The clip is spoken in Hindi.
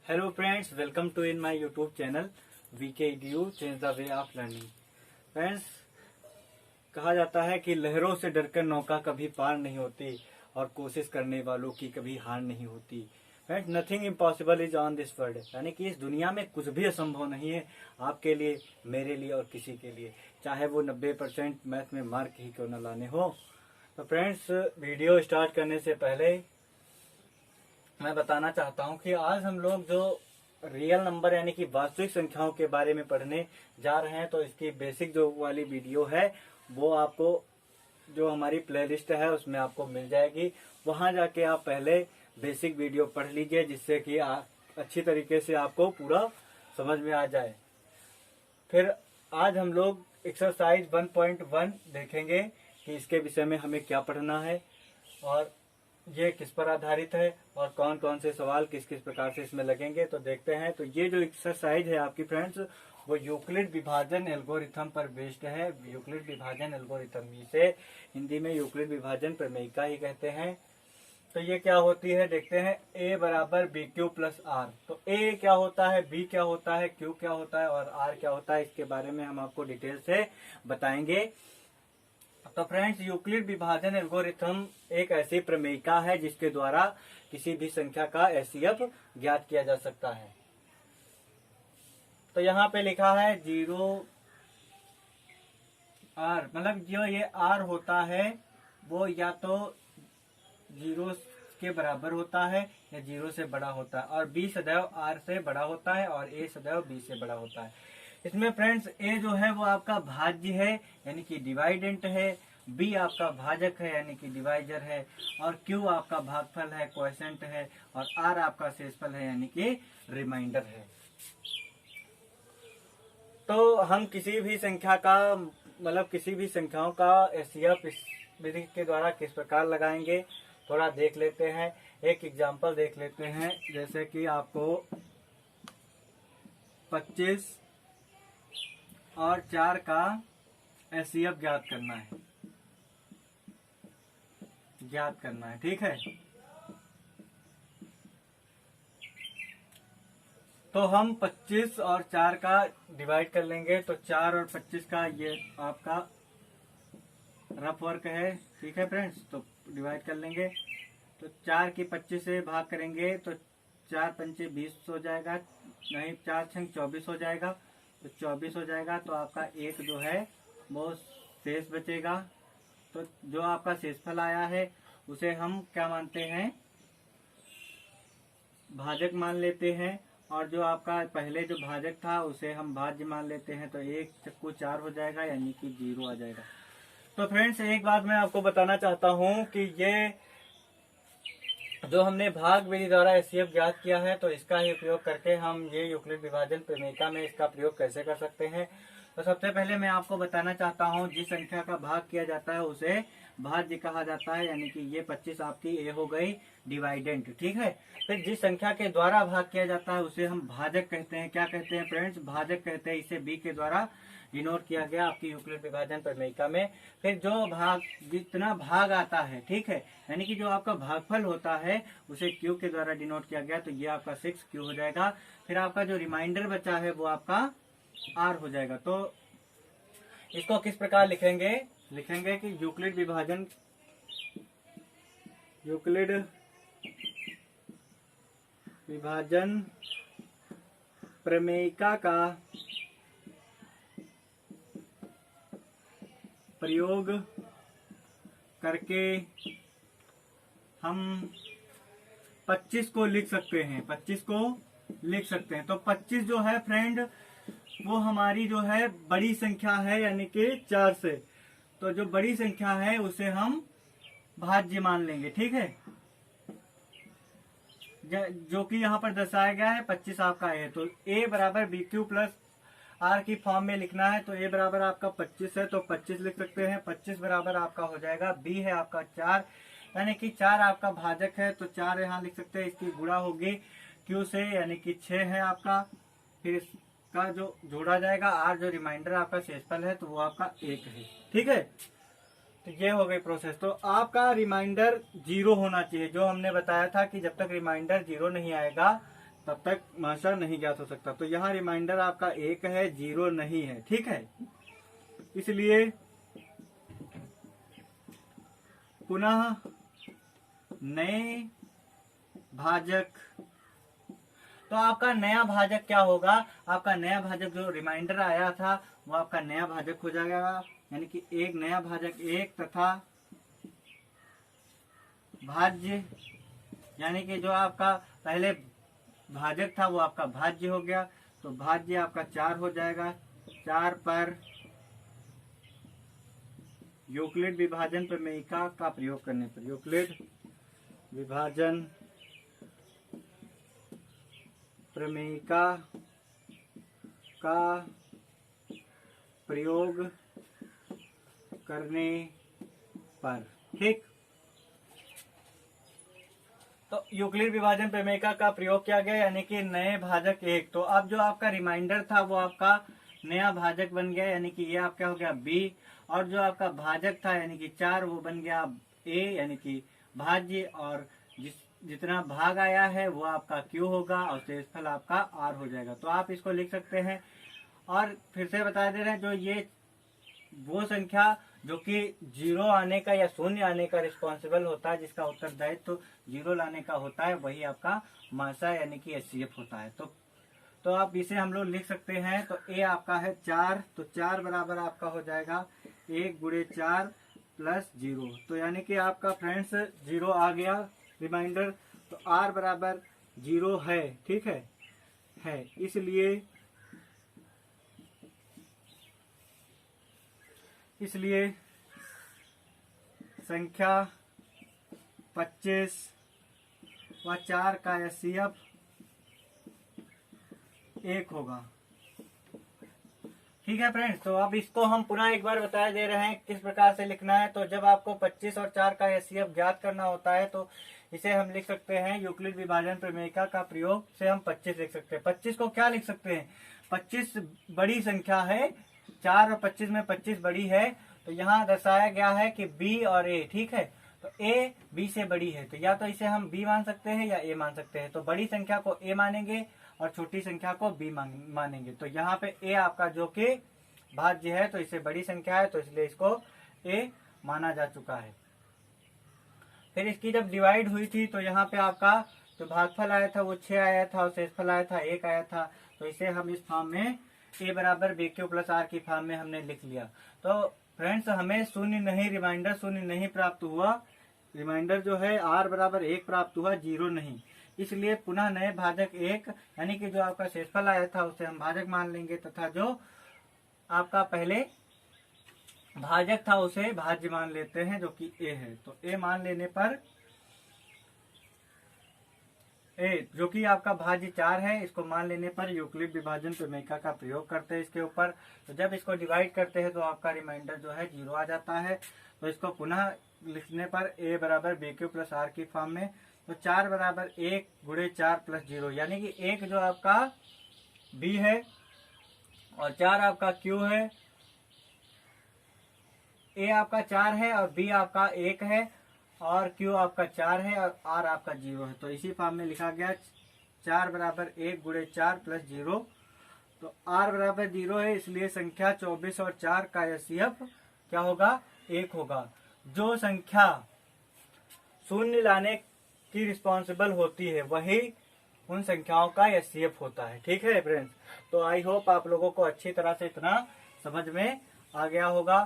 Hello friends, welcome to in my YouTube channel VK EDU change the way of learning. Friends, कहा जाता है कि लहरों से डरकर नौका कभी पार नहीं होती और कोशिश करने वालों की कभी हार नहीं होती। Friends, nothing impossible is on this world, यानी कि इस दुनिया में कुछ भी असंभव नहीं है आपके लिए, मेरे लिए और किसी के लिए, चाहे वो 90% मैथ में मार्क ही क्यों न लाने हो। तो फ्रेंड्स, वीडियो स्टार्ट करने से पहले मैं बताना चाहता हूं कि आज हम लोग जो रियल नंबर यानी कि वास्तविक संख्याओं के बारे में पढ़ने जा रहे हैं, तो इसकी बेसिक जो वाली वीडियो है वो आपको जो हमारी प्लेलिस्ट है उसमें आपको मिल जाएगी। वहां जाके आप पहले बेसिक वीडियो पढ़ लीजिए, जिससे कि अच्छी तरीके से आपको पूरा समझ में आ जाए। फिर आज हम लोग एक्सरसाइज 1.1 देखेंगे कि इसके विषय में हमें क्या पढ़ना है और ये किस पर आधारित है और कौन कौन से सवाल किस किस प्रकार से इसमें लगेंगे। तो देखते हैं। तो ये जो एक्सरसाइज है आपकी फ्रेंड्स, वो यूक्लिड विभाजन एल्गोरिथम पर बेस्ड है। यूक्लिड विभाजन एल्गोरिथम, इसे हिंदी में यूक्लिड विभाजन प्रमेयिका ही कहते हैं। तो ये क्या होती है देखते हैं। a बराबर BQ प्लस R। तो a क्या होता है, b क्या होता है, q क्या होता है और r क्या होता है, इसके बारे में हम आपको डिटेल से बताएंगे। तो फ्रेंड्स, यूक्लिड विभाजन एल्गोरिथम एक ऐसी प्रमेयिका है जिसके द्वारा किसी भी संख्या का HCF ज्ञात किया जा सकता है। तो यहाँ पे लिखा है 0 R, मतलब जो ये R होता है वो या तो 0 के बराबर होता है या 0 से बड़ा होता है, और B सदैव R से बड़ा होता है और A सदैव B से बड़ा होता है। इसमें फ्रेंड्स A जो है वो आपका भाज्य है यानी कि डिवाइडेंट है, B आपका भाजक है यानी कि डिवाइजर है, और Q आपका भागफल है, क्वोशेंट है, और R आपका शेषफल है यानी कि रिमाइंडर है। तो हम किसी भी संख्या का मतलब किसी भी संख्याओं का HCF इस विधि के द्वारा किस प्रकार लगाएंगे थोड़ा देख लेते हैं। एक एग्जांपल देख लेते हैं, जैसे कि आपको 25 और 4 का HCF ज्ञात करना है, ठीक है। तो हम 25 और 4 का डिवाइड कर लेंगे। तो 4 और 25 का ये आपका रफ वर्क है, ठीक है फ्रेंड्स। तो डिवाइड कर लेंगे, तो 4 की 25 से भाग करेंगे तो 4 पंचे 20 हो जाएगा, नहीं 4 छंग 24 हो जाएगा। तो 24 हो जाएगा, तो आपका एक जो है वो शेष बचेगा। तो जो आपका शेषफल आया है उसे हम क्या मानते हैं, भाजक मान लेते हैं, और जो आपका पहले जो भाजक था उसे हम भाज्य मान लेते हैं। तो 1 चक्कू 4 हो जाएगा यानी कि 0 आ जाएगा। तो फ्रेंड्स, एक बात मैं आपको बताना चाहता हूं कि ये जो हमने भाग विधि द्वारा HCF ज्ञात किया है, तो इसका ही उपयोग करके हम ये यूक्लिड विभाजन प्रमेयिका में इसका प्रयोग कैसे कर सकते हैं। तो सबसे पहले मैं आपको बताना चाहता हूँ, जिस संख्या का भाग किया जाता है उसे भाज्य कहा जाता है, यानी कि ये 25 आपकी A हो गई डिवाइडेंट, ठीक है। फिर जिस संख्या के द्वारा भाग किया जाता है उसे हम भाजक कहते हैं। क्या कहते हैं फ्रेंड्स, भाजक कहते हैं। इसे B के द्वारा डिनोट किया गया आपकी यूक्लिड विभाजन प्रमेयिका में। फिर जो भाग जितना भाग आता है, ठीक है, यानी कि जो आपका भागफल होता है उसे Q के द्वारा डिनोट किया गया। तो ये आपका 6Q हो जाएगा। फिर आपका जो रिमाइंडर बचा है वो आपका R हो जाएगा। तो इसको किस प्रकार लिखेंगे कि यूक्लिड विभाजन प्रमेयिका का प्रयोग करके हम 25 को लिख सकते हैं। तो 25 जो है फ्रेंड वो हमारी जो है बड़ी संख्या है यानी कि 4 से। तो जो बड़ी संख्या है उसे हम भाज्य मान लेंगे, ठीक है, जो कि यहाँ पर दर्शाया गया है 25 आपका है। तो A बराबर BQ प्लस R की फॉर्म में लिखना है। तो A बराबर आपका 25 है तो 25 लिख सकते हैं। 25 बराबर आपका हो जाएगा B है आपका 4, यानी कि 4 आपका भाजक है। तो 4 यहाँ लिख सकते हैं, इसकी गुणा होगी Q से यानी कि 6 है आपका। फिर इसका जो जोड़ा जाएगा R, जो रिमाइंडर आपका शेषफल है, तो वो आपका 1 है, ठीक है। तो ये हो गई प्रोसेस। तो आपका रिमाइंडर 0 होना चाहिए। जो हमने बताया था कि जब तक रिमाइंडर 0 नहीं आएगा तब तक मासा नहीं ज्ञात हो सकता। तो यहाँ रिमाइंडर आपका 1 है, 0 नहीं है, ठीक है। इसलिए पुनः नए भाजक, तो आपका नया भाजक क्या होगा, आपका नया भाजक जो रिमाइंडर आया था वो आपका नया भाजक हो जाएगा, यानी कि एक नया भाजक 1 तथा भाज्य, यानी कि जो आपका पहले भाजक था वो आपका भाज्य हो गया, तो भाज्य आपका 4 हो जाएगा। 4 पर यूक्लिड विभाजन प्रमेयिका का प्रयोग करने पर, यूक्लिड विभाजन प्रमेयिका का प्रयोग करने पर, ठीक। तो यूक्लिड विभाजन प्रमेयिका का प्रयोग किया गया, यानी कि नए भाजक 1। तो अब जो आपका रिमाइंडर था वो आपका नया भाजक बन गया, यानी कि ये आपका हो गया B, और जो आपका भाजक था यानी कि 4 वो बन गया A, यानी कि भाज्य, और जितना भाग आया है वो आपका Q होगा और शेषफल आपका R हो जाएगा। तो आप इसको लिख सकते हैं। और फिर से बता दे रहे हैं, जो ये वो संख्या जो कि 0 आने का या शून्य आने का रिस्पॉन्सिबल होता है, जिसका उत्तरदायित्व तो 0 लाने का होता है, वही आपका मासा यानी कि HCF होता है। तो आप इसे हम लोग लिख सकते हैं। तो A आपका है 4, तो 4 बराबर आपका हो जाएगा 1 गुणे 4 प्लस 0। तो यानी कि आपका फ्रेंड्स 0 आ गया रिमाइंडर, तो R बराबर 0 है, ठीक है। इसलिए संख्या 25 व 4 का HCF 1 होगा, ठीक है फ्रेंड्स। तो अब इसको हम पुनः एक बार बता दे रहे हैं किस प्रकार से लिखना है। तो जब आपको 25 और 4 का HCF ज्ञात करना होता है तो इसे हम लिख सकते हैं, यूक्लिड विभाजन प्रमेयिका का प्रयोग से हम 25 लिख सकते हैं। 25 को क्या लिख सकते हैं, 25 बड़ी संख्या है, 4 और 25 में 25 बड़ी है, तो यहाँ दर्शाया गया है कि B और A, ठीक है। तो A B से बड़ी है, तो या तो इसे हम B मान सकते हैं या A मान सकते हैं। तो बड़ी संख्या को A मानेंगे और छोटी संख्या को B मानेंगे। तो यहाँ पे A आपका जो कि भाज्य है, तो इसे बड़ी संख्या है, तो इसलिए इसको A माना जा चुका है। फिर इसकी जब डिवाइड हुई थी तो यहाँ पे आपका जो भागफल आया था वो 6 आया था और शेषफल आया था 1 आया था। तो इसे हम इस फॉर्म में A बराबर BQ प्लस R की फॉर्म में हमने लिख लिया। तो फ्रेंड्स हमें शून्य नहीं, रिमाइंडर शून्य नहीं प्राप्त हुआ, रिमाइंडर जो है R बराबर 1 प्राप्त हुआ, 0 नहीं। इसलिए पुनः नए भाजक 1 यानी कि जो आपका शेषफल आया था उसे हम भाजक मान लेंगे, तथा जो आपका पहले भाजक था उसे भाज्य मान लेते हैं, जो कि A है। तो A मान लेने पर A जो कि आपका भाज्य 4 है, इसको मान लेने पर यूक्लिड विभाजन प्रमेयिका का प्रयोग करते हैं इसके ऊपर। तो जब इसको डिवाइड करते हैं तो आपका रिमाइंडर जो है 0 आ जाता है। तो इसको पुनः लिखने पर A बराबर BQ प्लस R की फॉर्म में, तो 4 बराबर 1 गुणे 4 प्लस 0, यानी कि 1 जो आपका B है और 4 आपका Q है। A आपका 4 है और B आपका 1 है और Q आपका 4 है और R आपका 0 है। तो इसी फॉर्म में लिखा गया 4 बराबर 1 गुणे 4 प्लस 0। तो R बराबर 0 है, इसलिए संख्या 24 और 4 का HCF क्या होगा, 1 होगा। जो संख्या शून्य लाने की रिस्पॉन्सिबल होती है वही उन संख्याओं का HCF होता है, ठीक है फ्रेंड्स। तो आई होप आप लोगों को अच्छी तरह से इतना समझ में आ गया होगा।